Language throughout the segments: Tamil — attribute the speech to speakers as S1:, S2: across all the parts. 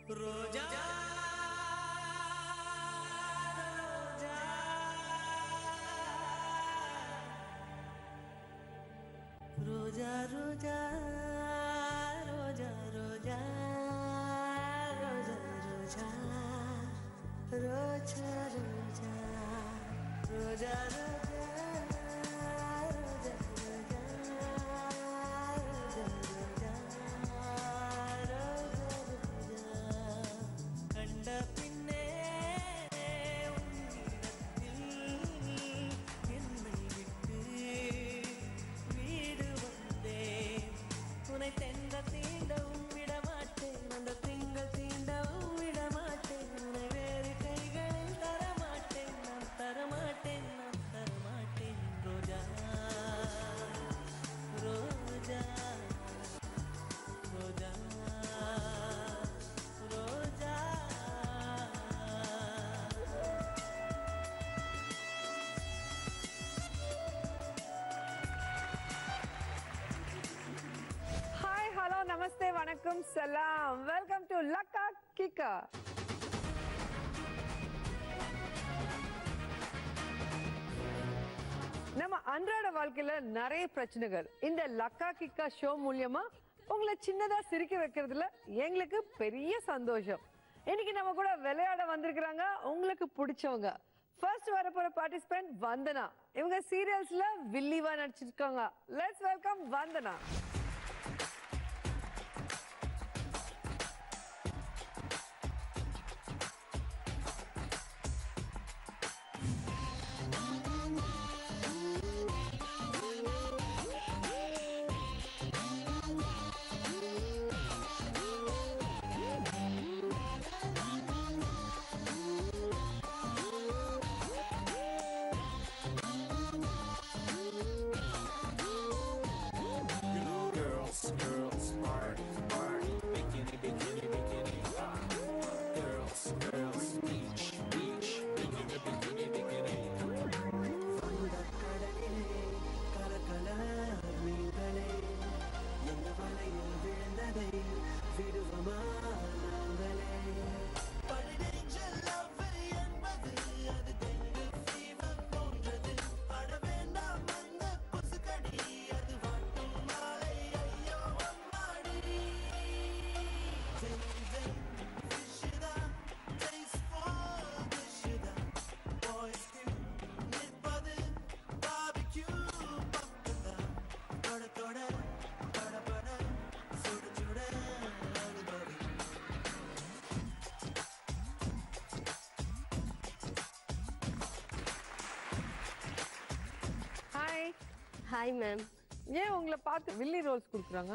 S1: Roja Roja Roja Roja Roja Roja Roja Roja Roja Roja
S2: Namaste, vanakkam, salam. Welcome to Lakka Kika. நம்ம அன்றாட வாழ்க்கையில நிறைய பிரச்சனைகள் இந்த லக்கா கிக்கா ஷோ மூலமா உங்களை சின்னதா சிரிக்க வைக்கிறதுல எங்களுக்கு பெரிய சந்தோஷம். இன்னைக்கு நம்ம கூட விளையாட வந்திருக்கிறாங்க உங்களுக்கு பிடிச்சவங்க. ஃபர்ஸ்ட் வரப்போற பார்ட்டிசிபென்ட் வந்தனா. இவங்க சீரியல்ஸ்ல வில்லிவா நடிச்சிருக்காங்க. Let's welcome Vandana.
S3: Hi ma'am.
S2: ஏன் உங்களை பார்த்து வில்லி ரோல்ஸ் கொடுக்குறாங்க?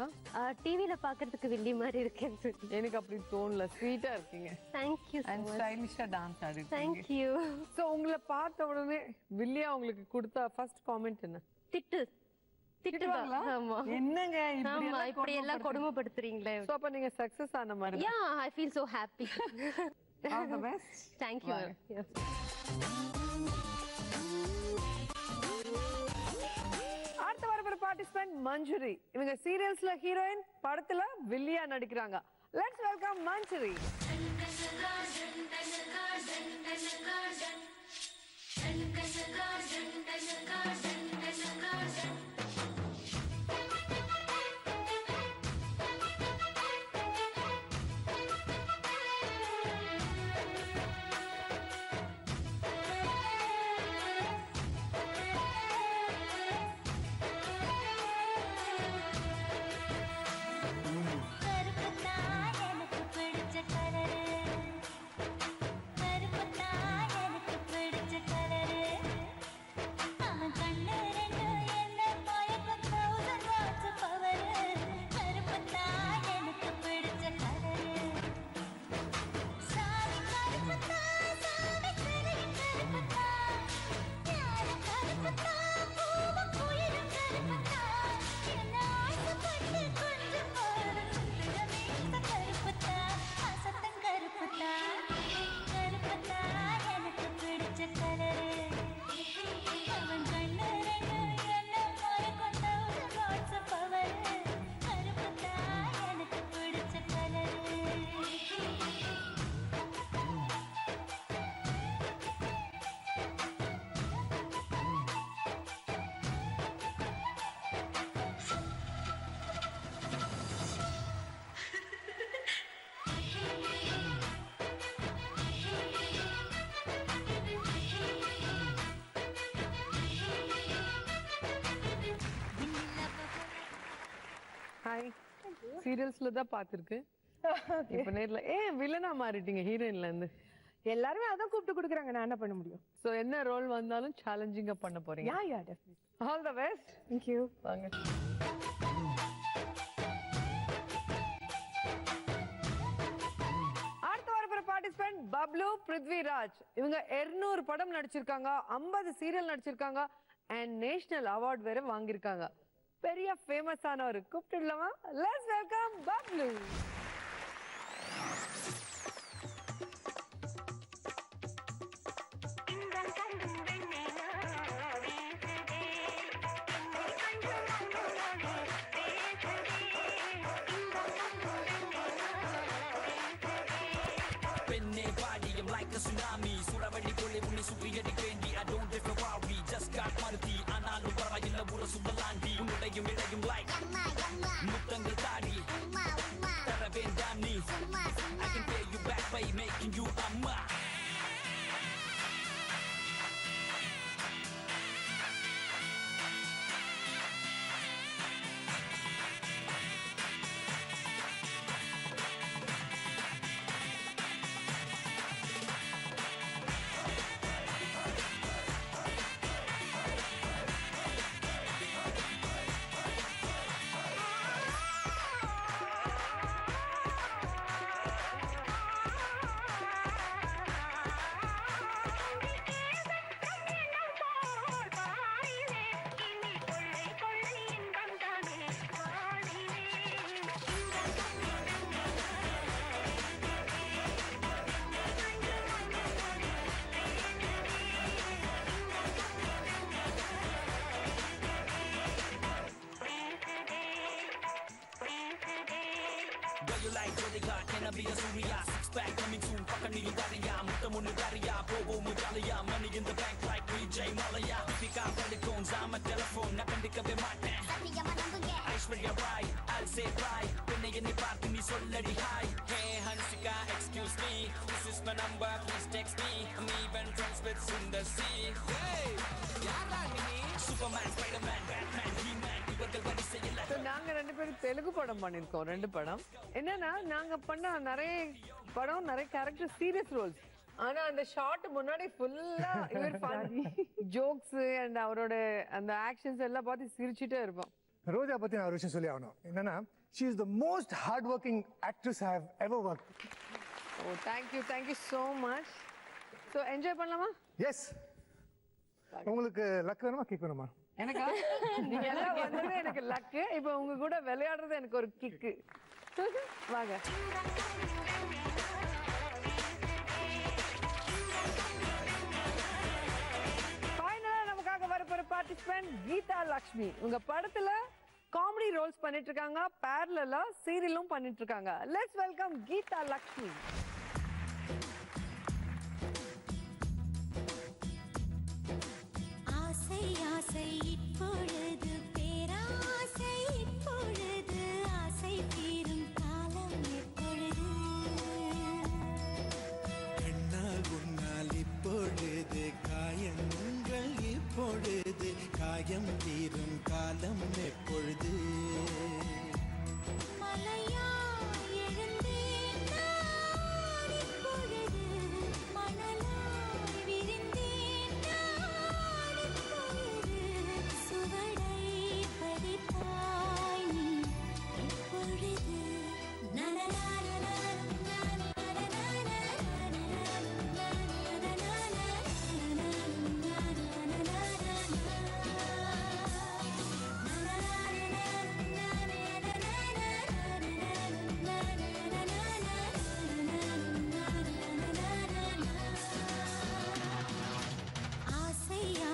S3: டிவில பார்க்கிறதுக்கு வில்லி மாதிரி இருக்கேன்னு சொல்லி.
S2: எனக்கு அப்படி தோணல. ஸ்வீட்டா இருக்கீங்க.
S3: Thank you so
S2: and
S3: much.
S2: ஸ்டைலிஷா டான்ஸ் ஆடுறீங்க.
S3: Thank you.
S2: சோ உங்களை பார்த்த உடனே வில்லியா உங்களுக்கு கொடுத்த ஃபர்ஸ்ட் காமெண்ட் என்ன?
S3: திட்டுவாங்களா? ஆமா.
S2: என்னங்க
S3: இப்படி எல்லாம் கொடுமைப்படுத்துறீங்களே.
S2: சோ அப்ப நீங்க சக்சஸ் ஆன மாதிரி.
S3: Yeah, I feel so happy.
S2: All the best.
S3: Thank you. Yes.
S2: அடுத்த வரப்போற பார்ட்டிசிபென்ட் மஞ்சுரி. இவங்க சீரியல்ஸ்ல ஹீரோயின், படத்துல வில்லியா நடிக்கிறாங்க. Let's welcome Manjuri.
S4: கண்ணு
S2: சீரியல்ஸ்ல தான் பாத்திருக்கேன். இப்ப நேர்ல வில்லனா மாறிட்டீங்க ஹீரோயின்ல இருந்து.
S4: எல்லாருமே அதான் கூப்பிட்டு கொடுக்குறாங்க, நான் என்ன பண்ண முடியும்?
S2: சோ என்ன ரோல் வந்தாலும் சேலஞ்சிங்கா பண்ண போறீங்க.
S4: Yeah definitely.
S2: All the best.
S4: Thank you.
S2: வாங்க. அடுத்த வார பார்ட்டிசிபென்ட் பப்ளு பிருத்விராஜ். இவங்க 200 படம் நடிச்சிருக்காங்க, 50 சீரியல் நடிச்சிருக்காங்க அண்ட் நேஷனல் அவார்ட் வேற வாங்கியிருக்காங்க. பெரிய ஃபேமஸ் ஆனவர். கூப்பிட்டுடலாமா? Let's welcome Bablu.
S5: tsunami suravadi pole unni supriyadi kendi I don't have to worry just got maruti analu parayilla ura sudalandi unudayum idayum like muttangal tadi tara vendam ni I can pay you back by making you amma be a surya six pack coming soon pakani dariya muttamunnu dariya povo mujaliya money in the bank like DJ Malaya pick up the phone zama telephone nakandikave maten sathiyama nambunge Aishwarya Rai I'll say bye penne enni paarthu nee solladi hi hey Hansika excuse me this is my number please text me I'm even friends with Sundar C hey yara nee Superman Spiderman Batman He-Man இவர்கள் வரிசையில்
S2: நாங்க ரெண்டு பேரும் தெலுங்கு படம் பண்ணிருக்கோம். 2 படம். என்னன்னா நாங்க பண்ண நிறைய படம் நிறைய கேரக்டர் சீரியஸ் ரோல்ஸ். ஆனா அந்த ஷார்ட் முன்னாடி ஃபுல்லா இவர் ஜோக்ஸ் அண்ட் அவரோட அந்த ஆக்ஷன்ஸ் எல்லாம் பார்த்து சிரிச்சிட்டே இருப்போம்.
S6: ரோஜா பத்தி நான் ஒரு விஷயம் சொல்லி ஆகணும். என்னன்னா she is the most hard working actress I have ever worked.
S2: Oh thank you so much. So enjoy பண்ணலாமா?
S6: Yes. உங்களுக்கு லக் வேணுமா கிக் வேணுமா?
S2: எனக்கா? நீங்க எல்லாம் வந்தது எனக்கு லக். இப்போ உங்க கூட விளையாடுறது எனக்கு ஒரு கிக். வாங்க. ஃபைனலா நமக்காக வரப்போற பார்ட்டிசிபென்ட் கீதா லக்ஷ்மி. உங்க படத்துல காமெடி ரோல்ஸ் பண்ணிட்டு இருக்காங்க, பேரலலா சீரியலும் பண்ணிட்டு இருக்காங்க. Let's welcome Geetha Lakshmi.
S7: ஆசை இப்பொழுது பேராசை இப்பொழுது ஆசை தீரும் காலம் எப்பொழுது
S8: கண்ணால் உன்னால் இப்பொழுது காயங்கள் இப்பொழுது காயம் தீரும் காலம் எப்பொழுது
S7: மலையா எழுந்தேன் நான் இப்பொழுது மணலாய் விரிந்தேன் நான் இப்பொழுது சுவடை பதித்தாய் நீ இப்பொழுது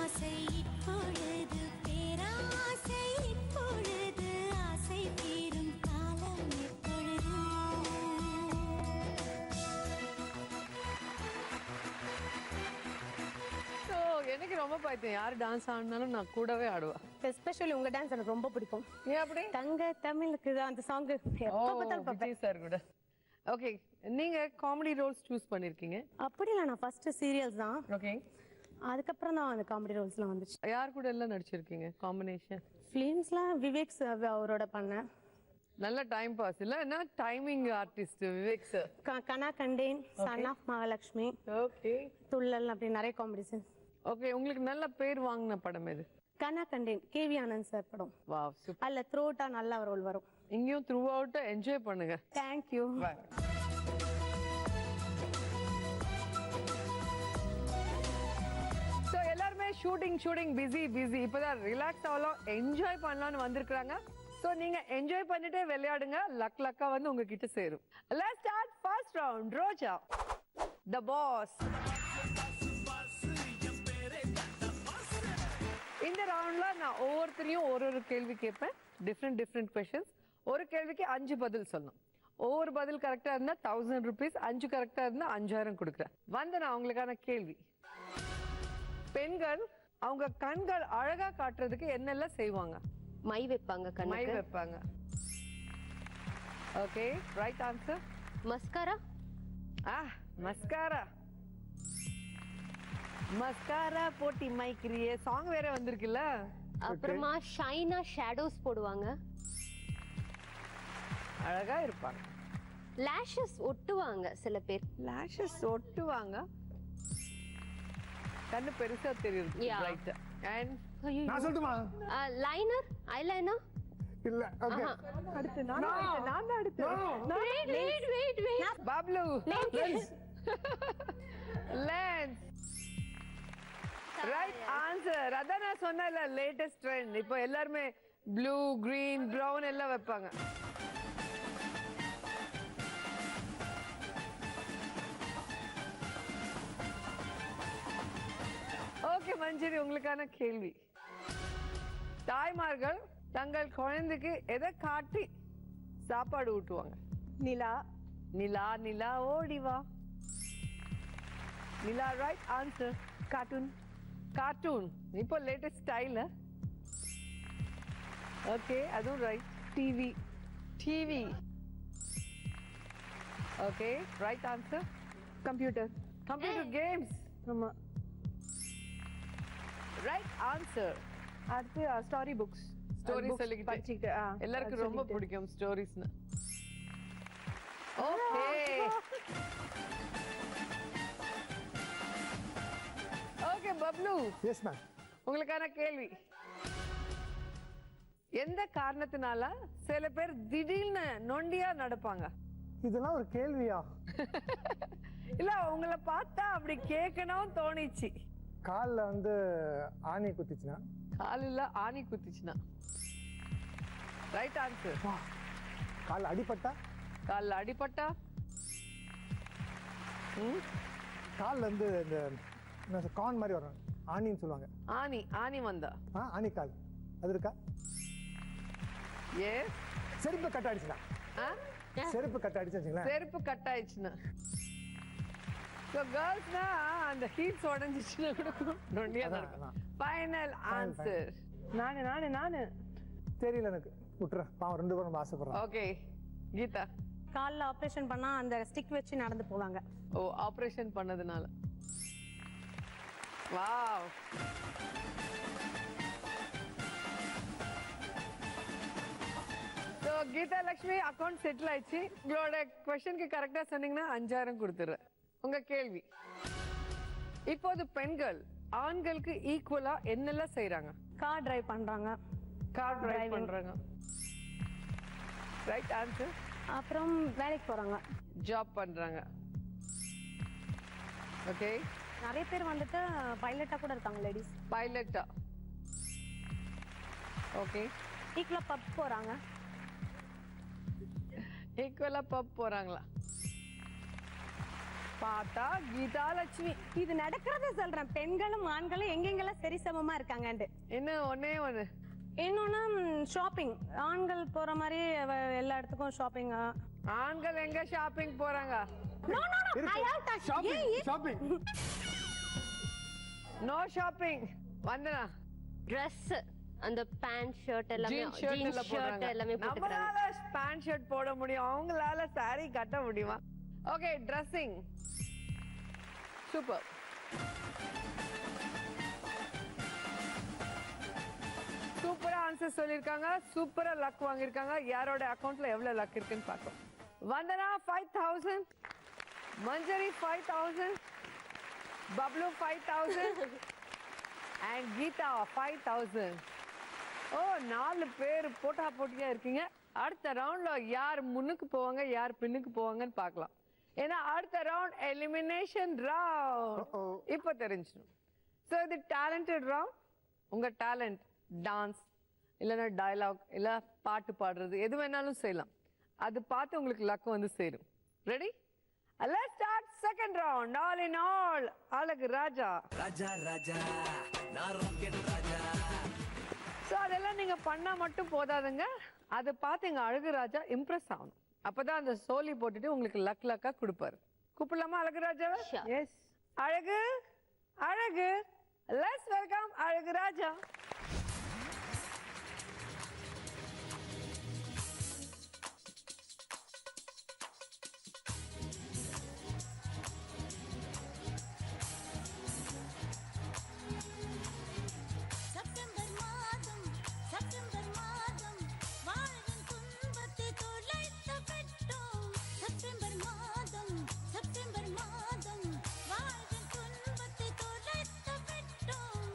S7: ஆசை இப்பொழுது பேராசை இப்பொழுது ஆசை தீரும் காலம் எப்பொழுது
S2: ஸோ எனக்கு ரொம்ப பைத்தியம். யார் டான்ஸ் ஆடினாலும் நான் கூடவே ஆடுவேன்.
S4: எஸ்பெஷலி உங்க டான்ஸ் எனக்கு ரொம்ப பிடிக்கும்.
S2: ஏன் அப்படி?
S4: தங்க தமிழுக்கு தான் அந்த சாங் எப்போ பார்த்தாலும் பார்ப்பேன்.
S2: விஜய் சார் கூட. ஓகே, நீங்க காமெடி ரோல்ஸ் சூஸ் பண்ணிருக்கீங்க.
S4: அப்படி இல்லை, நான் ஃபர்ஸ்ட் சீரியல்ஸ் தான்,
S2: ஓகே.
S4: அதுக்கப்புறம் தான் அந்த காமெடி ரோல்ஸ்லாம் வந்துச்சு.
S2: யார் கூட எல்லாம் நடிச்சிருக்கீங்க காம்பினேஷன்?
S4: ஃபிலிம்ஸ்லாம் விவேக் அவரோட பண்ணேன்.
S2: நல்ல டைம் பாஸ் இல்ல என்ன டைமிங் ஆர்டிஸ்ட் விவேக் சார்.
S4: கனா கண்டேன், சன் ஆஃப் மகாலட்சுமி,
S2: ஓகே
S4: துள்ளல் அப்படி நிறைய காம்படிஷன்.
S2: ஓகே உங்களுக்கு நல்ல பேர் வாங்கின படம் எது?
S4: கனா கண்டேன் கேவி ஆனந்த் சார் படம்.
S2: Wow super.
S4: அதுல த்ரோட்டா நல்ல ரோல் வரும்.
S2: இங்கேயும் த்ரூ அவுட் என்ஜாய் பண்ணுங்க.
S4: தேங்க்யூ.
S2: ஸோ எல்லாருமே ஷூட்டிங் பிஸி இப்போதான் ரிலாக்ஸ் ஆகலாம் என்ஜாய் பண்ணலாம்னு வந்திருக்காங்க. ஸோ நீங்க என்ஜாய் பண்ணிட்டே விளையாடுங்க, லக்கா வந்து உங்ககிட்ட சேரும். Let's start first round. Roja the boss. இந்த ரவுண்ட்ல நான் ஒவ்வொருத்தரையும் ஒரு கேள்வி கேட்பேன். Different questions. ஒரு கேள்விக்கு 5 பதில் சொல்லணும். ஒவ்வொரு பதில் கரெக்டா இருந்தா 1000 rupees, 5 கரெக்டா இருந்தா 5000 கொடுக்குறேன். நான் அவங்களுக்கான கேள்வி, பெண்கள் அவங்க கண்கள் அழகா காட்டுறதுக்கு என்னெல்லாம் செய்வாங்க?
S3: மை வைப்பாங்க,
S2: மை
S3: கண்ணுக்கு.
S2: வைப்பாங்க. Okay right answer.
S3: Mascara.
S2: Mascara போட்டி மைக்கிரியே சாங் வேற வந்திருக்குல்ல.
S3: அப்புறமா ஷைனா ஷேடோஸ் போடுவாங்க.
S2: அழகா இருப்பாங்க.
S3: லாஷஸ் ஒட்டுவாங்க சில பேர்.
S2: லாஷஸ் ஒட்டுவாங்க, கண்ணு பெருசா தெரியுது.
S3: Yeah.
S2: ரைட். அண்ட்
S6: நான் சொல்லட்டுமா?
S3: Liner, eyeliner.
S6: இல்ல ஓகே
S2: அடுத்து நான் அடுத்து பாப்லு. லென்ஸ். Right answer. அதான் நான் சொன்னேன்ல லேட்டஸ்ட் ட்ரெண்ட். இப்போ எல்லாருமே ப்ளூ, கிரீன், பிரவுன் எல்லாம் வைப்பாங்க. ஓகே மஞ்சரி உங்களுக்கான கேள்வி, தாய்மார்கள் தங்கள் குழந்தைக்கு எதை காட்டி சாப்பாடு ஊட்டுவாங்க?
S4: நிலா.
S2: நிலா நிலா ஓடி வா. Nila right answer. கார்ட்டூன் இப்போ லேட்டஸ்ட் ஸ்டைல். ஓகே அதுவும் right. TV okay right answer. Computer games. ஆமா ரைட் ஆன்சர்.
S4: அடுத்து ஸ்டோரி புக்ஸ்.
S2: ஸ்டோரி சொல்லிக்கிட்டு எல்லாருக்கும் ரொம்ப பிடிக்கும் ஸ்டோரிஸ்னா. Okay okay Bablu
S6: yes ma'am.
S2: உங்களுக்கான கேள்வி, எந்த காரணத்தினால சில பேர் திடீர்னு நொண்டியா நடப்பாங்க?
S6: இதெல்லாம் ஒரு கேள்வியா?
S2: இல்ல உங்களை பார்த்தா அப்படி கேட்கணும் தோணிச்சு.
S6: கால்ல வந்து ஆணி குத்திச்சுனா?
S2: காலில் ஆணி குத்திச்சுனா ரைட் ஆன்சர்.
S6: கால் அடிபட்டா?
S2: காலில் அடிபட்டா?
S6: கால்ல இருந்து இந்த கான் மாதிரி வரும், ஆணின்னு சொல்லுவாங்க.
S2: ஆணி வந்தா?
S6: ஆணி கால் அது இருக்கா?
S2: ஏ
S6: செருப்பு கட் ஆயிடுச்சுனா? செருப்பு கட் ஆயிடுச்சுங்களா?
S2: செருப்பு கட் ஆயிடுச்சுன்னா ஸோ கேர்ள்ஸ்னா அந்த ஹீட்ஸ் உடஞ்சிச்சுன்னா கூட நொண்டியா தான் இருக்கும். Final answer. நானு
S6: தெரியல எனக்கு, விட்டுறேன். பாவம் 2 பேரும் ரொம்ப ஆசைப்படுறேன்.
S2: ஓகே கீதா.
S4: கால்ல ஆபரேஷன் பண்ணா அந்த ஸ்டிக் வச்சு நடந்து போவாங்க.
S2: ஓ ஆபரேஷன் பண்ணதுனால. Wow. So Geetha Lakshmi account settle ஆயிடுச்சு. உங்களோட கொஸ்டினுக்கு கரெக்டாக சொன்னீங்கன்னா 5000 கொடுத்துட்றேன். உங்க கேள்வி, இப்போது பெண்கள் ஆண்களுக்கு ஈக்குவலா என்னெல்லாம் செய்யறாங்க?
S4: கார் டிரைவ் பண்றாங்க.
S2: Right answer.
S4: அப்புறம் வேலைக்கு போறாங்க.
S2: ஜாப் பண்றாங்க. ஓகே
S4: நிறைய பேர் வந்துட்டு பைலட்டா கூட இருக்காங்க லேடிஸ்.
S2: பைலட்டா? ஓகே.
S4: ஈக்குவலா பப் போறாங்க.
S2: ஈக்குவலா பப் போறாங்களா? பார்த்தா கீதா லட்சுமி.
S4: இது நடக்கிறத சொல்றேன், பெண்களும் ஆண்களும் எங்கெங்கெல்லாம் சரிசமமா இருக்காங்கன்னு.
S2: என்ன ஒண்ணே ஒண்ணு
S4: இன்னொன்னு ஷாப்பிங். ஆண்கள் போற மாதிரி எல்லா இடத்துக்கும் ஷாப்பிங்.
S2: ஆண்கள் எங்க ஷாப்பிங் போறாங்க? No shopping. வந்தனா
S3: Dress, அந்த பேண்ட் ஷர்ட் எல்லாமே,
S2: ஜீன்ஸ்
S3: ஜீன்ஸ் ஷர்ட் எல்லாமே போட்டுக்கறாங்க.
S2: நம்மளால பேண்ட் ஷர்ட் போட முடியும், அவங்களால saree கட்ட முடியுமா? Okay dressing super. சூப்பரா ஆன்சர் சொல்லிருக்காங்க, சூப்பரா லக் வாங்கிருக்காங்க. யாரோட அக்கவுண்ட்ல எவ்வளவு லக் இருக்குன்னு பார்ப்போம். வந்தனா 5000, மஞ்சரி 5000, பப்ளு 5000 and கீதா 5000. ஓ 4 பேர் போட்டா போட்டியா இருக்கீங்க. அடுத்த ரவுண்ட்ல யார் முன்னுக்கு போவாங்க யார் பின்னுக்கு போவாங்கன்னு பார்க்கலாம். ஏன்னா அடுத்த ரவுண்ட் எலிமினேஷன் ரவுண்ட். இப்போ தெரிஞ்சிடும். ஸோ இது டேலண்டட் ரவுண்ட். உங்க டேலண்ட் டான்ஸ் இல்லைன்னா டயலாக் இல்லை பாட்டு பாடுறது எது வேணாலும் செய்யலாம். அது பார்த்து உங்களுக்கு லக் வந்து சேரும். Ready? Let's start second round. All in all, அழகு ராஜா.
S5: ராஜா ராஜா நான் ராக்கெட் ராஜா.
S2: ஸோ அதெல்லாம் நீங்க பண்ணா மட்டும் போதாதுங்க. அதை பார்த்து எங்க அழகு ராஜா இம்ப்ரெஸ் ஆகணும். அப்பதான் அந்த சோலி போட்டுட்டு உங்களுக்கு லக்கா கொடுப்பாரு. கூப்பிடலாமா அழகு ராஜாவை? எஸ். அழகு அழகு. Let's welcome அழகு ராஜா.
S7: செப்டம்பர் மாதம் செப்டம்பர் மாதம் வாழ்வின் துன்பத்தை தொலைத்து விட்டோம். செப்டம்பர் மாதம் செப்டம்பர் மாதம் வாழ்வின் துன்பத்தை தொலைத்து விட்டோம்.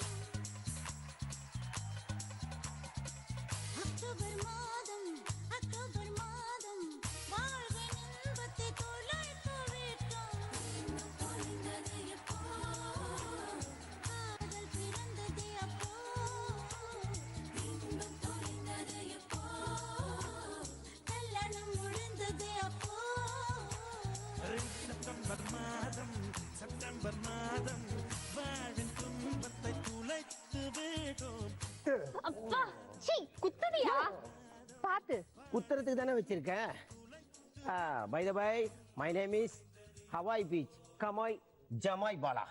S7: அக்டோபர் மாதம் அக்டோபர் மாதம் வாழ்வின் இன்பத்தை தொலைத்து விட்டோம். தொலைந்தது எப்போ காதல் பிறந்தது அப்போ. இன்பம் தொலைந்தது எப்போ கல்யாணம் முடிந்தது அப்போ.
S8: செப்டம்பர் மாதம் செப்டம்பர் மாதம் வாழின் துன்பத்தை துளைத்து விட்டோம்.
S3: அப்பா சீ குத்துதியா பாத்து.
S9: குத்துறதுக்கு தானே வச்சிருக்கேன். By the by my name is Hawaii beach கமாய் ஜமாய் பாலா.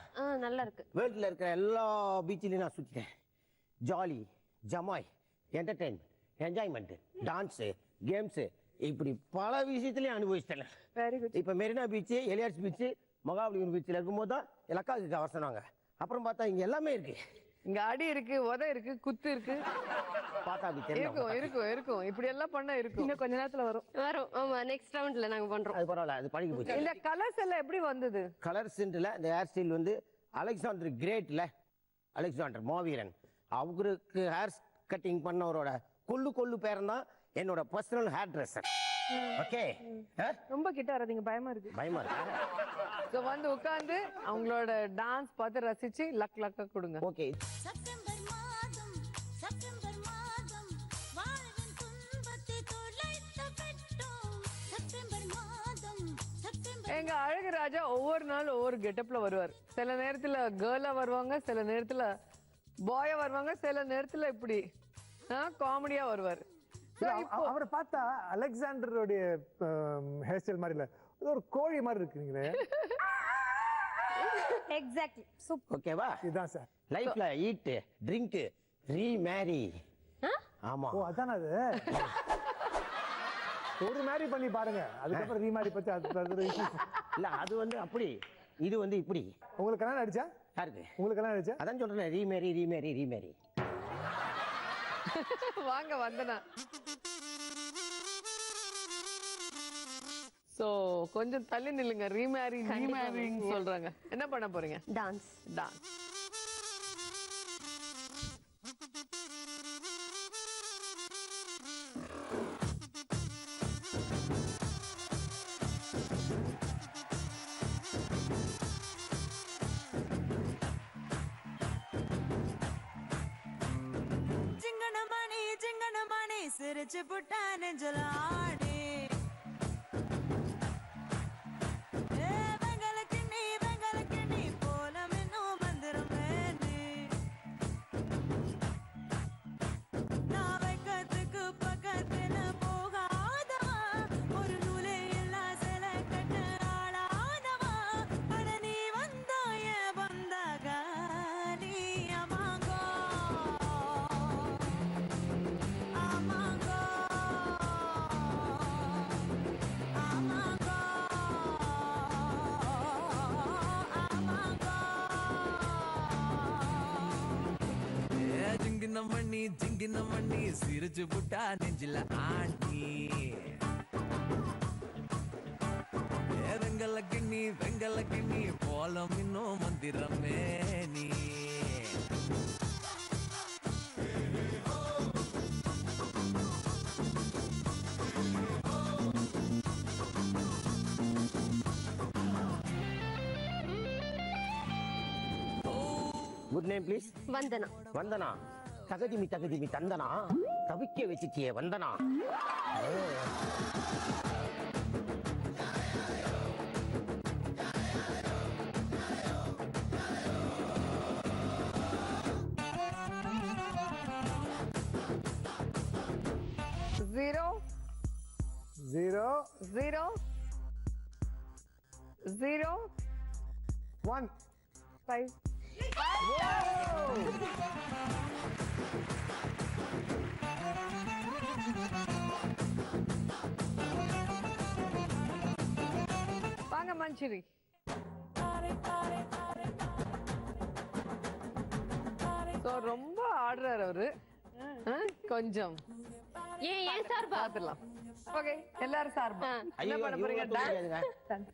S3: நல்லா இருக்கு.
S9: வேர்ல்டில் இருக்கிற எல்லா பீச்சிலையும் நான் சுற்றிட்டேன். ஜாலி ஜமாய் என்டர்டெயின்மெண்ட் என்ஜாய்மெண்ட்டு டான்ஸு கேம்ஸு இப்படி பல விஷயத்துலையும் அனுபவிச்சிட்டேன்.
S2: Very good.
S9: இப்போ Marina beach Elliot's beach Mahabalipuram பீச்சில் இருக்கும்போது தான் லக்காவுக்கு அவர் சொன்னாங்க. அப்புறம் பார்த்தா இங்கே எல்லாமே இருக்கு.
S2: இங்க அடி இருக்கு, உத இருக்கு, குத்து இருக்கு.
S9: பார்த்தா அப்படி
S2: இருக்கும்
S9: தெரியும்.
S2: இருக்கும் இருக்கும். இப்படி எல்லாம் பண்ண இருக்கும். இன்னும் கொஞ்ச நேரத்துல வரும்.
S3: வரும். ஆமா நெக்ஸ்ட் ரவுண்ட்ல நாங்க பண்றோம்.
S9: அது பரவாயில்ல, அது பழகி போச்சு.
S2: இந்த கலர்ஸ் எல்லாம் எப்படி வந்தது?
S9: கலர்ஸ்ல இந்த ஹேர் ஸ்டைல் வந்து அலெக்சாண்டர் கிரேட்ல அலெக்சாண்டர் மாவீரன் அவருக்கு ஹேர் கட்டிங் பண்ணவரோட கொள்ளு பேரன் தான் என்னோட பர்சனல் ஹேர் ட்ரெஸ்ஸர். ஓகே
S4: ரொம்ப கிட்ட வராதீங்க, பயமா இருக்கு.
S9: பயமா இருக்கு.
S2: ஸோ வந்து உட்காந்து அவங்களோட டான்ஸ் பார்த்து ரசிச்சு லக்கா கொடுங்க.
S9: ஓகே.
S7: செப்டம்பர் மாதம் செப்டம்பர் மாதம் வாழ்வின் துன்பத்தை தொலைத்து விட்டோம். செப்டம்பர் மாதம் செப்டம்பர்
S2: எங்க அழகு ராஜா ஒவ்வொரு நாள் ஒவ்வொரு கெட்டப்ல வருவார். சில நேரத்துல கேர்லா வருவாங்க, சில நேரத்துல பாயா வருவாங்க, சில நேரத்துல இப்படி காமெடியா வருவார்.
S6: அவரை பார்த்தா அலெக்சாண்டருடைய ஹேர் ஸ்டைல் மாதிரி இல்ல, ஒரு கோழி மாதிரி இருக்குங்களே.
S4: Exactly super.
S9: ஓகேவா?
S6: இதுதான் சார்
S9: லைஃப்ல ஈட் ட்ரிங்க் ரீமேரி. ஆமா.
S6: ஓ அதான் அது. ஒரு மேரி பண்ணி பாருங்க, அதுக்கப்புறம் ரீமேரி பத்தி அது
S9: இல்ல அது வந்து அப்படி, இது வந்து இப்படி.
S6: உங்களுக்கு கல்யாணம் ஆயிடுச்சா?
S9: யாருக்கு?
S6: உங்களுக்கு கல்யாணம் ஆயிடுச்சா?
S9: அதான் சொல்றேன், ரீமேரி ரீமேரி ரீமேரி.
S2: வாங்க வந்தனா. சோ கொஞ்சம் தள்ளி நில்லுங்க. ரீமேரிங் சொல்றாங்க. என்ன பண்ண போறீங்க?
S3: டான்ஸ்.
S2: டான்ஸ்.
S1: சிங்கனமணி சிரிச்சு புட்டா நெஞ்சல ஆடி. வெங்கலக்கு நீ போல மின்னும் மந்திரம் வேண்டி. நான் வைக்கத்துக்கு பக்கத்துல போகாதவா, ஒரு நூலே எல்லா சில கட்ட ஆளாதவா. அட நீ வந்தாய வந்தாக நீ அமாங்கோ அமாங்கோ.
S10: ஜிங்கின மண்ணி சிரிச்சு புட்டா நெஞ்சில ஆண்டி வெங்கல கிண்ணி போலம் இன்னும் மந்திரமே நீ
S9: குட் நேம் ப்ளீஸ்.
S3: வந்தனா.
S9: வந்தனா. தகதிமி தந்தனா தவிக்க வச்சிட்டியே வந்தனா.
S2: Zero.
S6: 1
S2: 5. வாங்க மஞ்சுரி. ரொம்ப ஆடுறாரு அவரு. கொஞ்சம்
S3: ஏன் சார்பா
S2: பாத்துடலாம். ஓகே, எல்லாரும் சார்பா என்ன பண்ண போறீங்க? டான்ஸ்.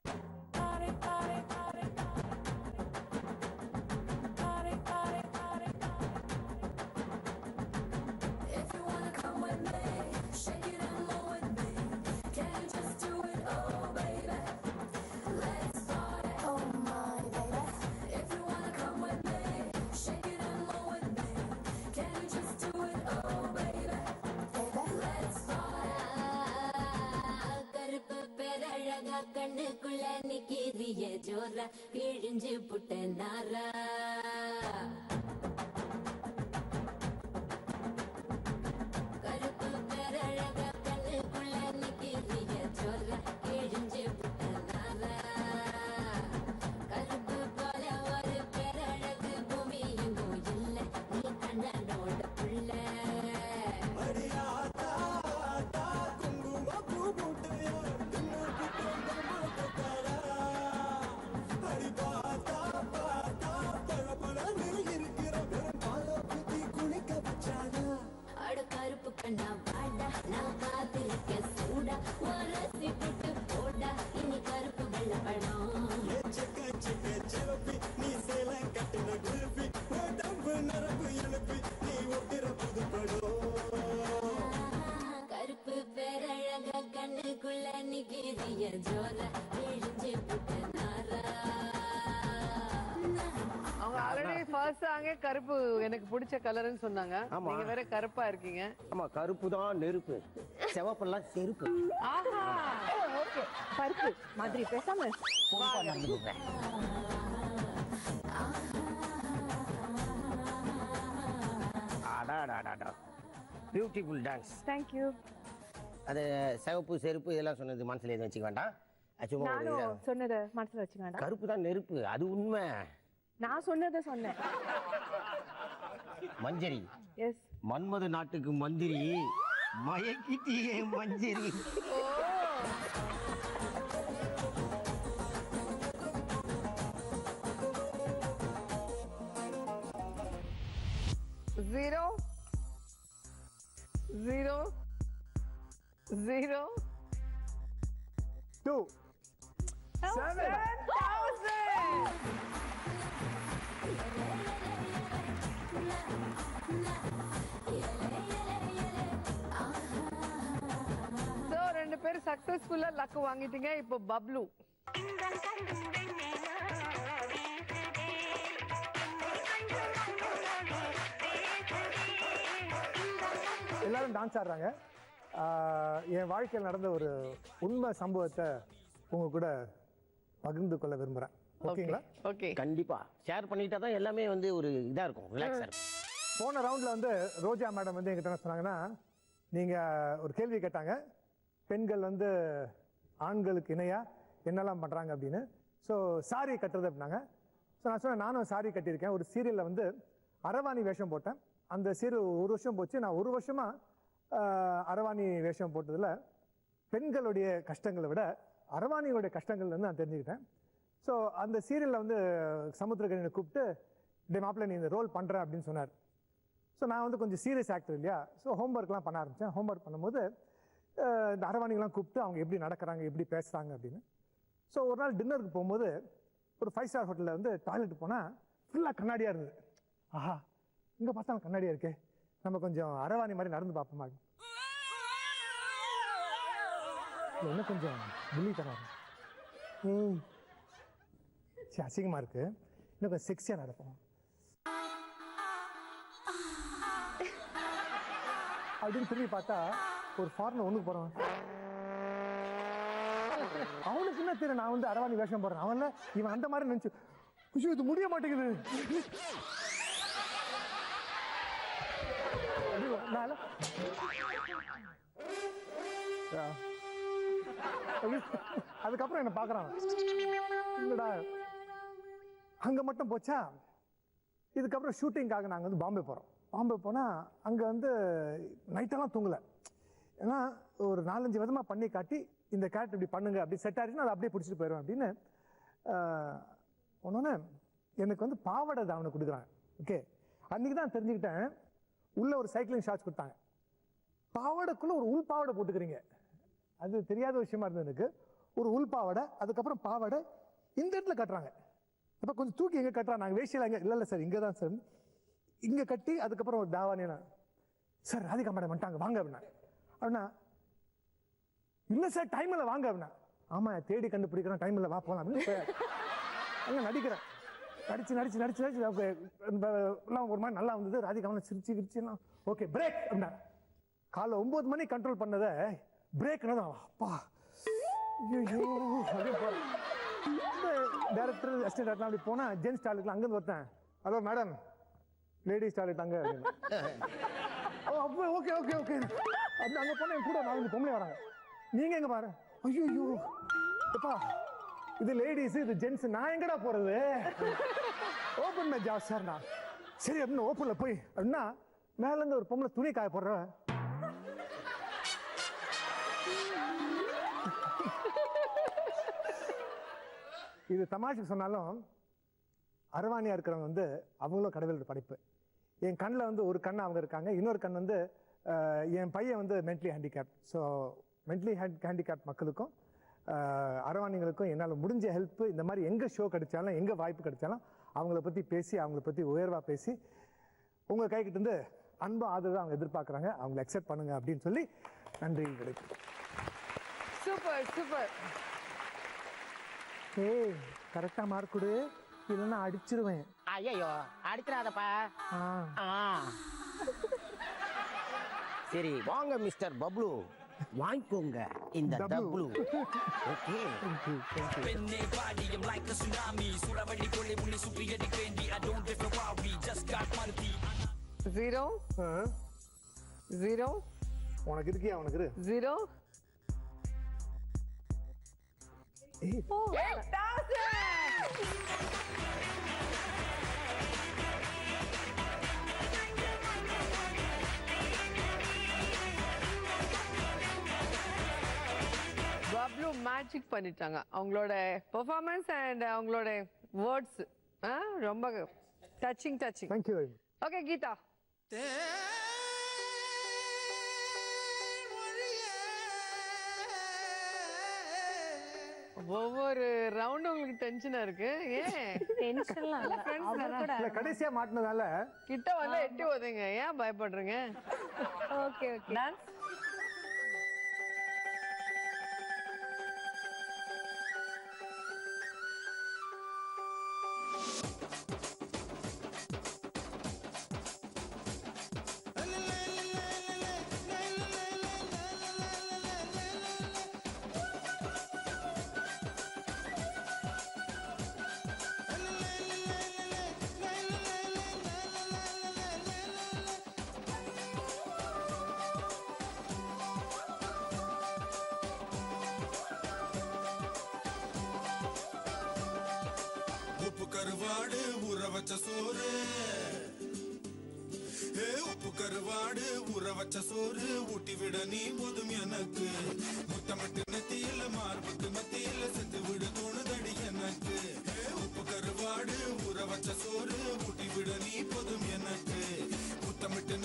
S11: கண்ணுக்குள்ள நிக்கிறிய ஜோரா கிழிஞ்சு புட்ட நாரா கருப்பு பேரழக கண்ணுக்குள்ள நிக்கிறிய ஜோரா கிழிஞ்சு புட்ட நாரா கருப்பு போல ஒரு பேரழகு பூமி எங்கும் இல்ல நீ கண்ணனோட புள்ள கருப்பு கண்ணா வாடா நான் காத்திருக்க சூடா வரசி விட்டு போடா இனி கருப்பு வெள்ள படம் நீ சேல கட்டின குருவி உடம்பு நரம்பு எழுப்பி நீ ஒட்டிர புது படம் கருப்பு பேரழக கண்ணுக்குள்ள நிக்கிறிய ஜோர கிழிஞ்சு புட்ட நாரா
S2: அவங்க ஆல்ரெடி ஃபர்ஸ்ட் சாங்கே கருப்பு எனக்கு பிடிச்ச கலர்னு சொன்னாங்க. நீங்க வேற கருப்பா இருக்கீங்க.
S9: ஆமா, கருப்பு தான் நெருப்பு, செவப்பெல்லாம் செருப்பு.
S2: ஆஹா, ஓகே, கருப்பு மாதிரி பேசாம
S9: பியூட்டிஃபுல் டான்ஸ்.
S4: Thank you.
S9: அது சிவப்பு செருப்பு இதெல்லாம் சொன்னது மனசுல எதுவும் வச்சுக்க வேண்டாம். சும்மா
S4: சொன்னதை மனசுல வச்சுக்க வேண்டாம்.
S9: கருப்பு தான் நெருப்பு, அது உண்மை.
S4: நான் சொன்னதை சொன்னேன்.
S9: மஞ்சரி.
S4: எஸ்.
S9: மன்மத நாட்டுக்கு மந்திரி மயக்கிட்டியே மஞ்சரி.
S2: Zero.
S6: 2 7
S2: ரெண்டு பேரும் சக்சஸ்ஃபுல்லா லக் வாங்கிட்டீங்க. இப்போ பப்ளு.
S6: எல்லாரும் டான்ஸ் ஆடுறாங்க. என் வாழ்க்கையில் நடந்த ஒரு உண்மை சம்பவத்தை உங்க கூட பகிர்ந்து கொள்ள விரும்புறேன். ஓகேங்களா?
S2: ஓகே,
S9: கண்டிப்பா ஷேர் பண்ணிட்டா தான் எல்லாமே வந்து ஒரு இதா இருக்கும், ரிலாக்ஸா இருக்கும்.
S6: போன ரவுண்ட்ல வந்து ரோஜா மேடம் வந்து என்கிட்ட என்ன சொன்னாங்கன்னா, நீங்க ஒரு கேள்வி கேட்டாங்க, பெண்கள் வந்து ஆண்களுக்கு இணையா என்னெல்லாம் பண்றாங்க அப்படின்னு. ஸோ சாரி கட்டுறது அப்படின்னாங்க. ஸோ நான் சொன்னேன், நானும் சாரி கட்டியிருக்கேன். ஒரு சீரியல்ல வந்து அரவாணி வேஷம் போட்டேன். அந்த சீரியல் 1 வருஷம் போச்சு. நான் 1 வருஷமா அரவாணி வேஷம் போட்டதுல பெண்களுடைய கஷ்டங்களை விட அரவாணியோடைய கஷ்டங்கள் வந்து நான் தெரிஞ்சுக்கிட்டேன். ஸோ அந்த சீரியலில் வந்து சமுத்திரக்கனியை கூப்பிட்டு, டே மாப்பிள்ளை நீ இந்த ரோல் பண்ணுற அப்படின்னு சொன்னார். ஸோ நான் வந்து கொஞ்சம் சீரியஸ் ஆக்டர் இல்லையா, ஸோ ஹோம்ஒர்க்லாம் பண்ண ஆரம்பித்தேன். ஹோம்ஒர்க் பண்ணும்போது இந்த அரவாணிகள்லாம் கூப்பிட்டு அவங்க எப்படி நடக்கிறாங்க, எப்படி பேசுகிறாங்க அப்படின்னு. ஸோ ஒரு நாள் டின்னருக்கு போகும்போது ஒரு 5 ஸ்டார் ஹோட்டலில் வந்து டாய்லெட் போனால் ஃபுல்லாக கண்ணாடியாக இருந்தது. ஆஹா, இங்கே பார்த்தாலும் கண்ணாடியாக இருக்கே, நம்ம கொஞ்சம் அரவாணி மாதிரி நடந்து பார்ப்போமா, இன்னும் கொஞ்சம் புள்ளி தராது, சரி அசிங்கமாக இருக்குது, இன்னும் கொஞ்சம் செக்ஸியாக நடப்போம் அப்படின்னு திரும்பி பார்த்தா ஒரு ஃபாரினர் ஒண்ணுக்கு போறவன். அவனுக்கு என்ன தெரியும் நான் வந்து அரவாணி வேஷம் போடுறேன், அவன்ல இவன் அந்த மாதிரி நினைச்சு இது முடிய மாட்டேங்குது. அதுக்கப்புறம் என்ன பாக்குறான், இல்லடா அங்க மட்டும் போச்சா. இதுக்கப்புறம் ஷூட்டிங்காக நாங்கள் வந்து பாம்பே போறோம். பாம்பே போனால் அங்கே வந்து நைட்டெல்லாம் தூங்கலை. ஏன்னா ஒரு 4-5 விதமாக பண்ணி காட்டி இந்த கேரக்டர் இப்படி பண்ணுங்க, அப்படி செட் ஆகிடுச்சுன்னா அதை அப்படியே பிடிச்சிட்டு போயிடுவேன் அப்படின்னு ஒன்னொன்று எனக்கு வந்து பாவாடை தாவணை கொடுக்குறாங்க. ஓகே, அன்றைக்கி தான் தெரிஞ்சுக்கிட்டேன், உள்ள ஒரு சைக்கிளிங் ஷார்ட்ஸ் கொடுத்தாங்க, பாவாடைக்குள்ளே ஒரு உள் பாவாடை போட்டுக்கிறீங்க. அது தெரியாத விஷயமா இருந்தது எனக்கு. ஒரு உள் பாவாடை, அதுக்கப்புறம் பாவாடை இந்த இடத்துல கட்டுறாங்க. அப்போ கொஞ்சம் தூக்கி எங்கே கட்டுறாங்க, நாங்கள் வேஷ்டியில் எங்கே இல்லை சார் இங்கே தான் சார், இங்கே கட்டி அதுக்கப்புறம் ஒரு தாவானியா சார் ராதிகா மேடம் வந்துட்டாங்க வாங்க அப்படின்னா. அப்படின்னா இல்லை சார் டைம் இல்லை வாங்க அப்படின்னா. ஆமாம் தேடி கண்டுபிடிக்கிறேன், டைம் இல்லை வா போகலாம் அப்படின்னு அங்கே நடிக்கிறேன். நடிச்சு எல்லாம் ஒரு மாதிரி நல்லா வந்தது. ராதிகா சிரிச்சு கிரிச்சுலாம் ஓகே பிரேக் அப்படின்னா. காலைல 9 மணி கண்ட்ரோல் பண்ணதை பிரேக்னா அப்பா ஐயோ அப்படின்னு போகிறேன். டைரக்டர் அசிஸ்டன்ட் அப்படி போனால் ஜென்ஸ் டாய்லெட்லாம் அங்கேருந்து வரத்தேன், ஹலோ மேடம் லேடிஸ் டாய்லெட் அங்கே அப்போ ஓகே ஓகே ஓகே அப்படி அங்கே போனால் என் கூட 4 பொம்பளை வராங்க. நீங்கள் எங்கே பாரு, ஐயோ எப்பா இது லேடிஸ் இது ஜென்ஸ், நான் எங்கடா போகிறது, ஓப்பன் மேட்ச் ஜாஸ் சார் நான் சரி அப்படின்னு ஓப்பனில் போய் அப்படின்னா மேலேருந்து ஒரு பொம்பளை துணி காய போடுற. இது தமாஷுக்கு சொன்னாலும் அரவாணியா இருக்கிறவங்க வந்து அவங்களும் கடவுளோட படைப்பு. என் கண்ணில் வந்து ஒரு கண் அவங்க இருக்காங்க, இன்னொரு கண் வந்து என் பையன் வந்து mentally handicap. So mentally handicap மக்களுக்கும் அரவாணிகளுக்கும் என்னால் முடிஞ்ச ஹெல்ப், இந்த மாதிரி எங்கே ஷோ கிடைச்சாலும் எங்கே வாய்ப்பு கிடைச்சாலும் அவங்கள பற்றி பேசி அவங்கள பற்றி உயர்வாக பேசி உங்கள் கைக்கிட்டேருந்து அன்பு ஆதரவு அவங்க எதிர்பார்க்குறாங்க, அவங்களை அக்செப்ட் பண்ணுங்க அப்படின்னு சொல்லி நன்றி கிடைக்கும்.
S2: Super super.
S6: ஏய் கரெக்டா மார்க் கொடு, இல்லைன்னா அடிச்சிருவேன்.
S9: ஐயோ அடிக்கிறாதப்பா. சரி வாங்க மிஸ்டர் பப்ளு, வாங்கிக்கோங்க இந்த டப்ளு. ஓகே
S5: பெண்ணே பாடியம் like a tsunami சுறவடி கொள்ளை உன்னை சுற்றி அடிப்பேண்டி I don't have to worry just got money
S2: 0 0
S6: உனக்கு இருக்கியா உனக்கு இரு
S2: 0 பப்ளு மேஜிக் பண்ணிட்டாங்க. அவங்களோட பெர்ஃபார்மன்ஸ் அண்ட் அவங்களோட வேர்ட்ஸ் ரொம்ப touching.
S6: Thank you very much.
S2: Okay Geetha. ஒவ்வொரு ரவுண்டும் உங்களுக்கு டென்ஷனா இருக்கு. ஏன்
S4: டென்ஷன்லாம் இல்ல,
S6: இல்ல கடைசியா மாட்டினதால
S2: கிட்ட வந்து எட்டி ஓதுங்க, ஏன் பயப்படுறீங்க?
S4: ஓகே ஓகே
S2: டான்ஸ்
S8: உப்பு கருவாடு ஊற வச்ச சோறு, உப்பு கருவாடு ஊற வச்ச சோறு ஊட்டி விட நீ போதும் எனக்கு. முத்தமட்டு நெத்தியில மார்புக்கு மத்தியில செத்து விட தோணுதடி எனக்கு. உப்பு கருவாடு ஊற வச்ச சோறு ஊட்டி விட நீ போதும் எனக்கு. முத்தமிட்டு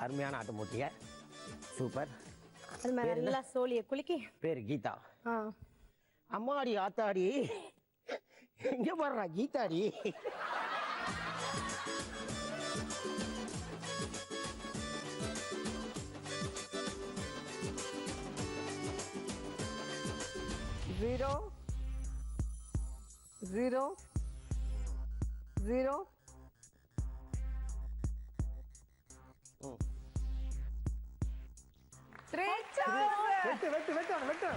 S9: அருமையான ஆட்டம் போட்டிய. சூப்பர்.
S4: அது மேல நல்லா சோழிய குலுக்கி.
S9: பேர் கீதா. அம்மாடி ஆத்தாடி எங்க போடுறா கீதாடி.
S2: Zero, 0, 0.
S6: வெட்டு.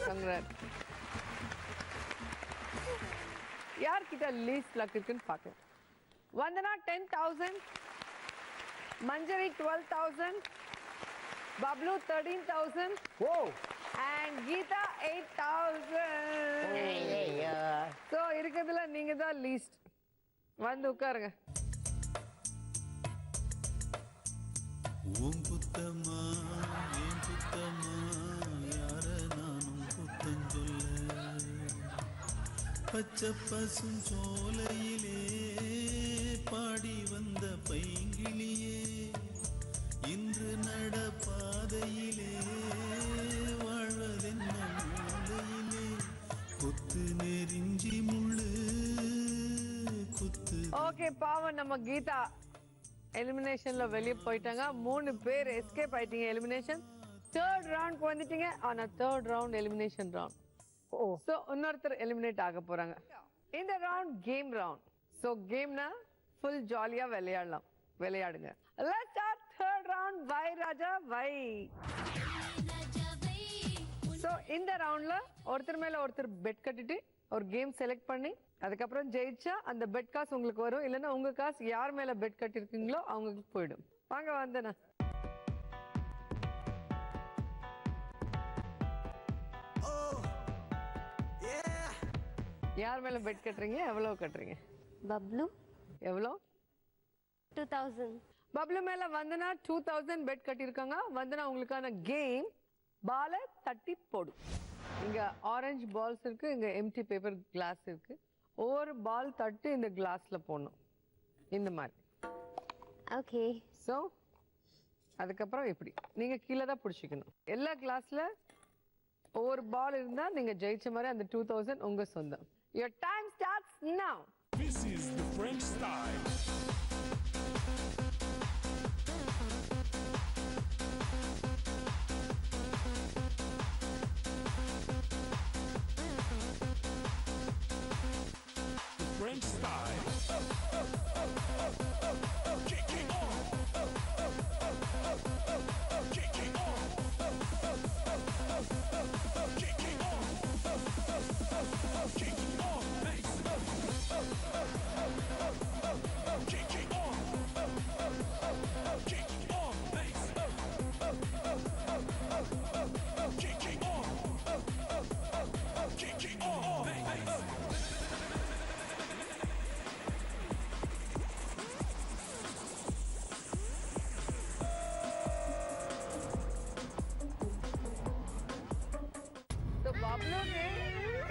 S2: Congrats. யார்கிட்ட லீஸ்ட் லக் இருக்குன்னு பார்க்கலாம். வந்தனா 10,000, மஞ்சரி 12,000, பப்ளு 13,000, and கீதா 8,000. ஸோ இருக்கிறதுல நீங்க தான் லீஸ்ட். வந்து உட்காருங்க.
S8: புத்தமா ஏன் புத்தமா யார நானும் புத்தம் சொல்ல பச்சை பசும் சோலையிலே பாடி வந்த பைங்கிளியே இன்று நடப்பாதையிலே வாழ்வதென்ன மூலையிலே கொத்து நெறிஞ்சி முள்ளு குத்து.
S2: ஓகே பாவம் நம்ம கீதா எலிமினேஷன்ல வெளியே போயிட்டாங்க. 3 பேர் எஸ்கேப் ஆயிட்டீங்க எலிமினேஷன். தேர்ட் ரவுண்ட் வந்துட்டீங்க. ஆனா third round elimination round. So இன்னொருத்தர் எலிமினேட் ஆக போறாங்க. இந்த ரவுண்ட் கேம் ரவுண்ட். சோ கேம்னா ஃபுல் ஜாலியா விளையாடுங்க. Let's start third round. வை ராஜா வை. சோ இந்த ரவுண்ட்ல ஒருத்தர் மேல ஒருத்தர் பெட் கட்டிட்டு ஒரு கேம் செலக்ட் பண்ணி அதுக்கப்புறம் ஜெயிச்சா அந்த பெட் காசு உங்களுக்கு வரும். இல்லைன்னா உங்க காசு யார் மேல பெட் கட்டிருக்கீங்களோ அவங்களுக்கு போயிடும். வாங்க வந்தனா. யார் மேல பெட் கட்டுறீங்க? எவ்வளவு கட்டுறீங்க?
S4: பப்ளு.
S2: எவ்வளோ?
S4: 2000.
S2: பப்ளு மேல வந்தனா 2000 பெட் கட்டியிருக்காங்க. வந்தனா உங்களுக்கான கேம் பாலை தட்டி போடும். இங்க ஆரஞ்சு பால்ஸ் இருக்கு, இங்க எம்டி பேப்பர் கிளாஸ் இருக்கு. ஒவ்வொரு பால் தட்டு இந்த கிளாஸ்ல போடணும் இந்த மாதிரி.
S4: ஓகே.
S2: ஸோ அதுக்கப்புறம் எப்படி நீங்க கீழே தான் பிடிச்சிக்கணும். எல்லா கிளாஸ்ல ஒவ்வொரு பால் இருந்தா நீங்க ஜெயிச்ச மாதிரி அந்த 2000 உங்க சொந்தம். Your time starts now.
S12: This is the French style. French style. Kicking on. Kicking on. Kicking on. Kicking on. Nice. Kicking on. Kicking on. Nice. Kicking on. Kicking on. Nice.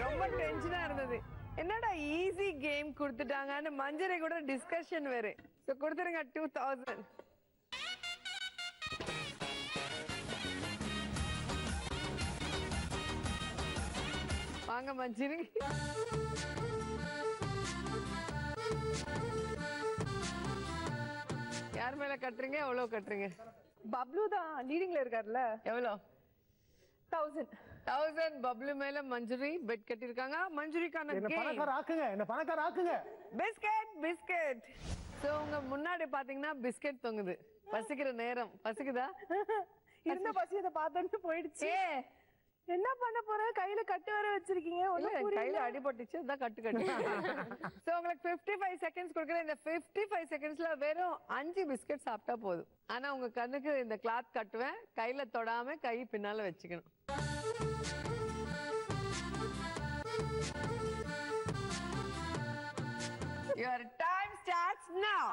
S2: ரொம்ப டென்ஷனா இருந்தது. என்னடா ஈஸி கேம் கொடுத்துட்டாங்கன்னு மஞ்சரி கூட டிஸ்கஷன் வேற. சோ கொடுத்துருங்க 2000. வாங்க மஞ்சரி. யார் மேல கட்டுறீங்க? எவ்வளவு கட்டுறீங்க?
S13: பப்ளு தான் லீடிங்ல இருக்காருல்ல.
S2: எவ்வளவு?
S13: 1000
S2: பப்ளு மேல மஞ்சுரி பெட் கட்டிருக்காங்க. மஞ்சுரிக்கான
S6: என்ன பணக்கார ஆக்குங்க.
S2: பிஸ்கட். சோ உங்க முன்னாடி பாத்தீங்கன்னா பிஸ்கட் தொங்குது. பசிக்கிற நேரம். பசிக்குதா?
S13: இருந்த பசியத பார்த்தோன்னு போயிடுச்சு. என்ன பண்ண போற? கையில கட்டு வர வச்சிருக்கீங்க.
S2: கையில அடிபட்டுச்சு. அதான் கட்டு. சோ உங்களுக்கு 55 செகண்ட்ஸ் கொடுக்குறேன். இந்த 55 செகண்ட்ஸ்ல வெறும் 5 பிஸ்கட் சாப்பிட்டா போதும். ஆனா உங்க கண்ணுக்கு இந்த கிளாத் கட்டுவேன். கையில தொடாம கை பின்னால வச்சுக்கணும். Your time starts now.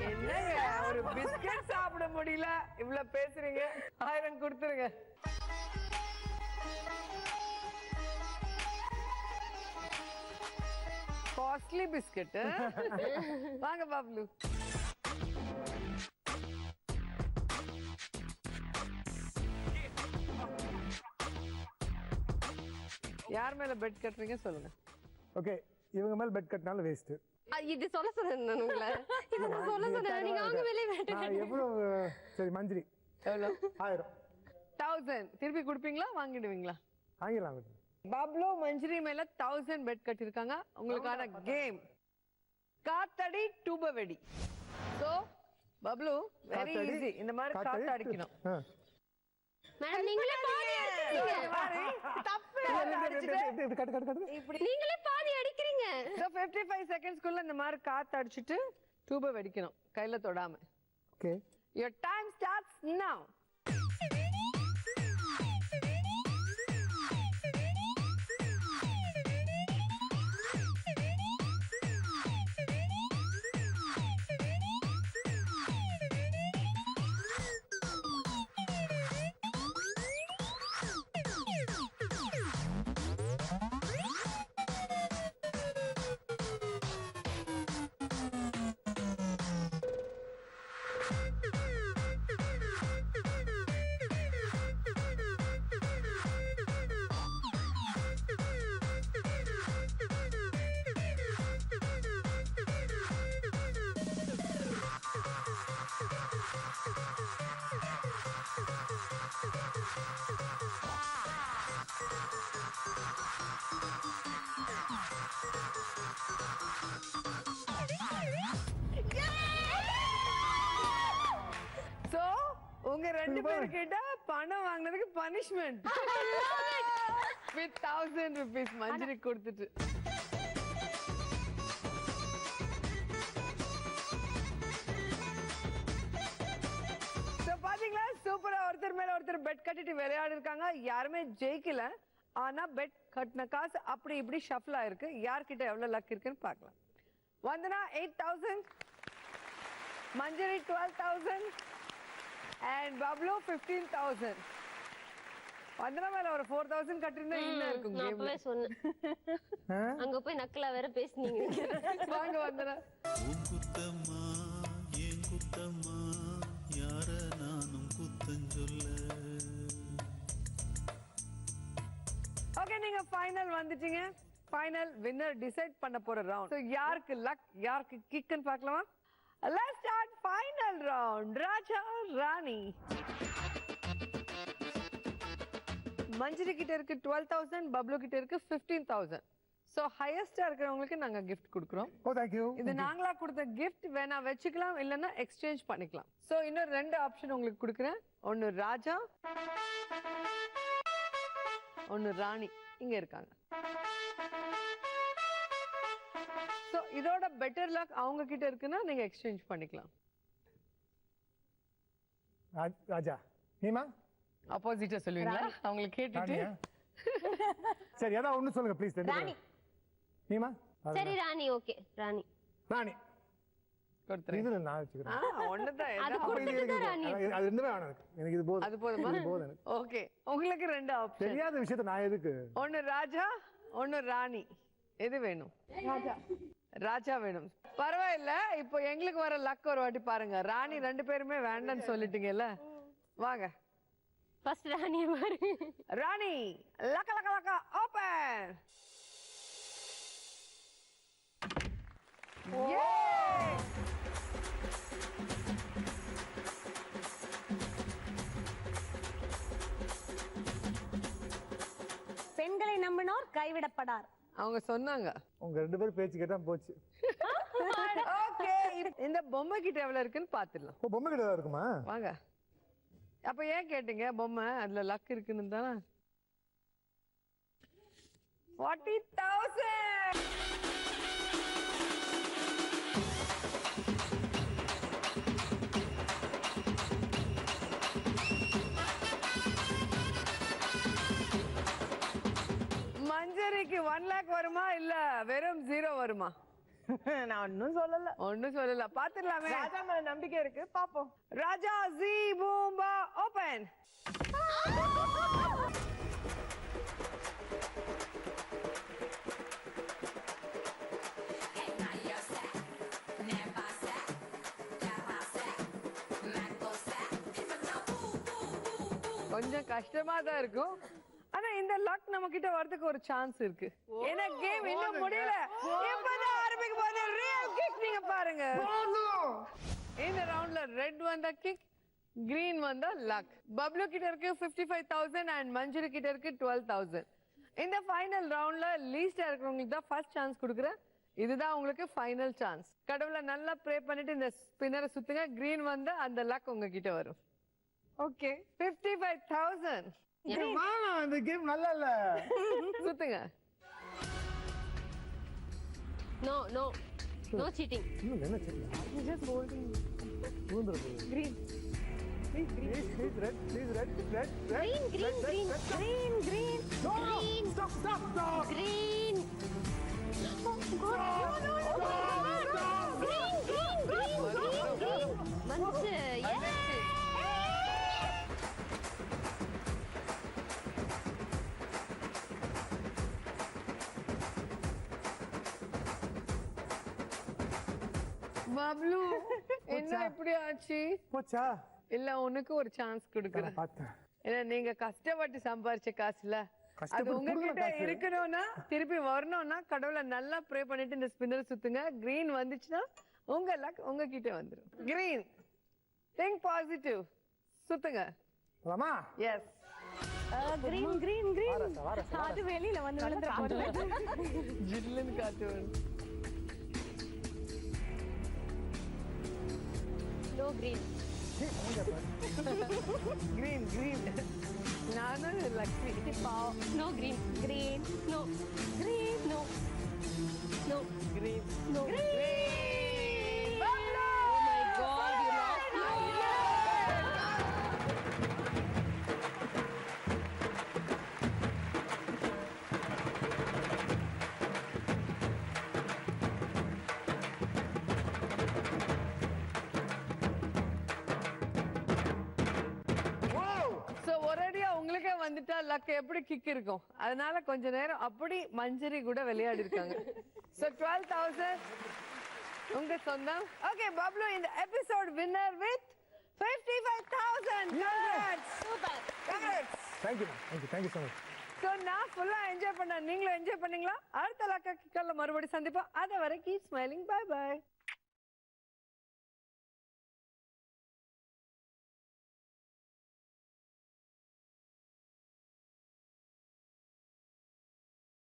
S2: என்னங்க ஒரு பிஸ்கட் சாப்பிட முடியல இவ்வளவு பேசுறீங்க 1000 கொடுத்துருங்க. Costly biscuit. வாங்க பாப்லு. யார் மேல பெட் கட்டுறீங்க சொல்லுங்க.
S6: ஓகே, இவங்க மேல பெட் கட்டினாலும் வேஸ்ட்.
S3: இது சொல்ல சொன்னேன் நான் உங்களை. இது நான் சொல்ல சொன்னேன். நீங்க அவங்க மேலே வெட்ட.
S6: நான் எவ்வளவு சரி மஞ்சரி
S2: எவ்வளவு?
S6: 1000.
S2: 1000 திருப்பி கொடுப்பீங்களா வாங்கிடுவீங்களா?
S6: வாங்கிடலாம்.
S2: பப்ளு மஞ்சரி மேல 1000 பெட் கட்டிருக்காங்க. உங்களுக்கான கேம் காத்தடி டூப வெடி. So Bablu very easy. இந்த மாதிரி காத்து அடிக்கணும்.
S3: மேடம் நீங்களே பாதி அடிக்கிறீங்க.
S2: தப்பு.
S3: இப்படி நீங்களே பாதி அடிக்கிறீங்க.
S2: 55 செகண்ட்ஸ்க்குள்ள இந்த மாதிரி காத்து அடிச்சிட்டு டூப வெடிக்கணும் கையில தொடாம.
S6: Okay.
S2: Your time starts now. So உங்க ரெண்டு பேர்கிட்ட பணம் வாங்குனதுக்கு பனிஷ்மெண்ட் with 1000 rupees மஞ்சரி கொடுத்துட்டு. So பாத்தீங்களா சூப்பரா ஒருத்தர் மேல ஒருத்தர் பெட் கட்டிட்டு விளையாடி இருக்காங்க. யாருமே ஜெயிக்கல. ஆனா பெட் கட்டின காசு அப்படி இப்படி ஷஃபிள் ஆயிருக்கு. யார்கிட்ட எவ்வளவு லக் இருக்குன்னு பார்க்கலாம். வந்தனா 8000, மஞ்சரி 12000 and பப்ளு 15000. வந்தனா மேல ஒரு 4000 கட்டிருந்தா இன்னும் இருக்கும்
S3: நான் அப்பவே சொன்னேன். அங்க போய் நக்கலா வேற பேசுனீங்க.
S2: வாங்க வந்தனா.
S14: உன் குத்தம்மா ஏன் குத்தம்மா யார நானும் குத்தம் சொல்ல.
S2: ஓகே, நீங்க ஃபைனல் வந்துட்டீங்க. ஃபைனல் வின்னர் டிசைட் பண்ண போற ரவுண்ட். சோ யாருக்கு லக் யாருக்கு கிக்னு பார்க்கலாமா? Let's start final round. Raja Rani. மஞ்சரி கிட்ட இருக்கு 12000, பப்ளு கிட்ட இருக்கு 15000. சோ ஹையஸ்டா இருக்கிறவங்களுக்கு நாங்க gift கொடுக்கிறோம்.
S6: ஓ thank you.
S2: இது நாங்களா கொடுத்த gift வேணா வெச்சுக்கலாம் இல்லனா எக்ஸ்சேஞ்ச் பண்ணிக்கலாம். சோ இன்னும் ரெண்டு ஆப்ஷன் உங்களுக்கு கொடுக்கிறேன். ஒன்னு ராஜா, ஒன்னு ராணி இங்க இருக்காங்க. சோ இதோட பெட்டர் லக் அவங்க கிட்ட இருக்குன்னா நீங்க எக்ஸ்சேஞ்ச் பண்ணிக்கலாம்.
S6: ராஜா நீமா
S2: ஆப்போசிட்டா சொல்லுவீங்களா? அவங்கள கேட்டுட்டு
S6: சரி ஏதாவது ஒன்னு சொல்லுங்க ப்ளீஸ்.
S3: ராணி
S6: நீமா
S3: சரி ராணி. ஓகே ராணி.
S6: ராணி கொடுத்துறேன். இது நான் வெச்சுக்கிறேன்.
S2: ஒண்ணுதான்.
S3: அது கொடுத்துட்டு ராணி.
S6: அது ரெண்டுமே வேணாம் எனக்கு. இது போதும்.
S2: அது போதுமா?
S6: இது போதும் எனக்கு.
S2: ஓகே, உங்களுக்கு ரெண்டு ஆப்ஷன்.
S6: தெரியாத விஷயத்தை நான் எதுக்கு?
S2: ஒன்னு ராஜா, ஒன்னு ராணி. எது வேணும்?
S13: ராஜா.
S2: ராஜா வேணும். பரவாயில்ல. இப்போ எங்களுக்கு வர லக் ஒரு வாட்டி பாருங்க. ராணி ரெண்டு பேருமே வேண்டாம்னு சொல்லிட்டீங்கல்ல. வாங்க
S3: ஃபர்ஸ்ட் ராணியை பாரு.
S2: ராணி லக்க லக்க லக்க ஓபன்.
S4: பெண்களை நம்பினோர் கைவிடப்படார்.
S2: அவங்க சொன்னாங்க.
S6: உங்க ரெண்டு பேரும் பேச்சு கேட்டா போச்சு.
S2: ஓகே, இந்த பொம்மை கிட்ட எவ்வளவு இருக்குன்னு பாத்துடலாம்.
S6: ஓ பொம்மை கிட்ட இருக்குமா?
S2: வாங்க. அப்ப ஏன் கேட்டீங்க? பொம்மை அதுல லக் இருக்குன்னு தானே. 40,000. மஞ்சரிக்கு 1 lakh வருமா இல்ல வெறும் 0 வருமா?
S13: நான் ஒன்னும் சொல்லல.
S2: ஒன்னும் சொல்லல. பாத்துடலாமே.
S13: ராஜா மேல நம்பிக்கை இருக்கு, பாப்போம்.
S2: ராஜா ஜி பூம்பா ஓபன். கொஞ்சம் கஷ்டமா தான் இருக்கும். ஆனா இந்த லக் நம்ம கிட்ட வரதுக்கு ஒரு சான்ஸ் இருக்கு. ஏன்னா கேம் இன்னும் முடியல. இப்பதான் ஆரம்பிக்க போகுது. ரியல் கிக் நீங்க பாருங்க. இந்த ரவுண்ட்ல ரெட் வந்தா கிக், கிரீன் வந்தா லக். பப்ளு கிட்ட இருக்கு 55,000 அண்ட் மஞ்சள் கிட்ட இருக்கு 12,000. இந்த ஃபைனல் ரவுண்ட்ல லீஸ்டா இருக்கிறவங்களுக்கு தான் ஃபர்ஸ்ட் சான்ஸ் கொடுக்குறேன். இதுதான் உங்களுக்கு ஃபைனல் சான்ஸ். கடவுளை நல்லா ப்ரே பண்ணிட்டு இந்த ஸ்பின்னரை சுத்துங்க. கிரீன் வந்தா அந்த லக் உங்ககிட்ட வரும். ஓகே 55,000.
S6: இந்த கேம் நல்லா இல்ல.
S2: சுத்துங்க.
S3: No no no cheating.
S6: என்ன செய்யலாம்?
S13: You just holding.
S6: Green. Please red.
S3: Green.
S6: No. Stop.
S3: Green. வந்துச்சு.
S2: பப்ளு என்ன இப்படி ஆச்சு?
S6: போச்சா?
S2: இல்ல உனக்கு ஒரு சான்ஸ் கொடுக்குறேன்.
S6: பார்த்தேன்.
S2: ஏன்னா நீங்க கஷ்டப்பட்டு சம்பாரிச்ச காசுல அது உங்ககிட்ட இருக்கணும்னா திருப்பி வரணும்னா கடவுளை நல்லா ப்ரே பண்ணிட்டு இந்த ஸ்பின்னர் சுத்துங்க. கிரீன் வந்துச்சுன்னா உங்க லக் உங்ககிட்ட வந்துடும். Green think positive. சுத்துங்க.
S6: ஆமா.
S2: எஸ்.
S13: கிரீன். அது வெளியில வந்து விழுந்துற போது.
S2: ஜில்லுன்னு காத்து வரும்.
S3: No green.
S2: Green. நானும் Lakshmi.
S3: No green. No.
S2: Green.
S3: No. Green. Oh my God, you lost.
S2: உங்களுக்கே வந்துட்டா லக் எப்படி கிக் இருக்கும். அதனால கொஞ்ச நேரம் அப்படி மஞ்சரி கூட விளையாடி இருக்காங்க. So 12,000 உங்க சொந்தம். ஓகே பப்ளு இந்த episode winner with 55,000.
S3: Super.
S6: Thank you so much.
S2: So நான் ஃபுல்லா என்ஜாய் பண்ணேன். நீங்களும் என்ஜாய் பண்ணீங்களா? அடுத்த லக்கா கிக்கர்ல மறுபடியும் சந்திப்போம். அது வரை keep smiling. Bye bye.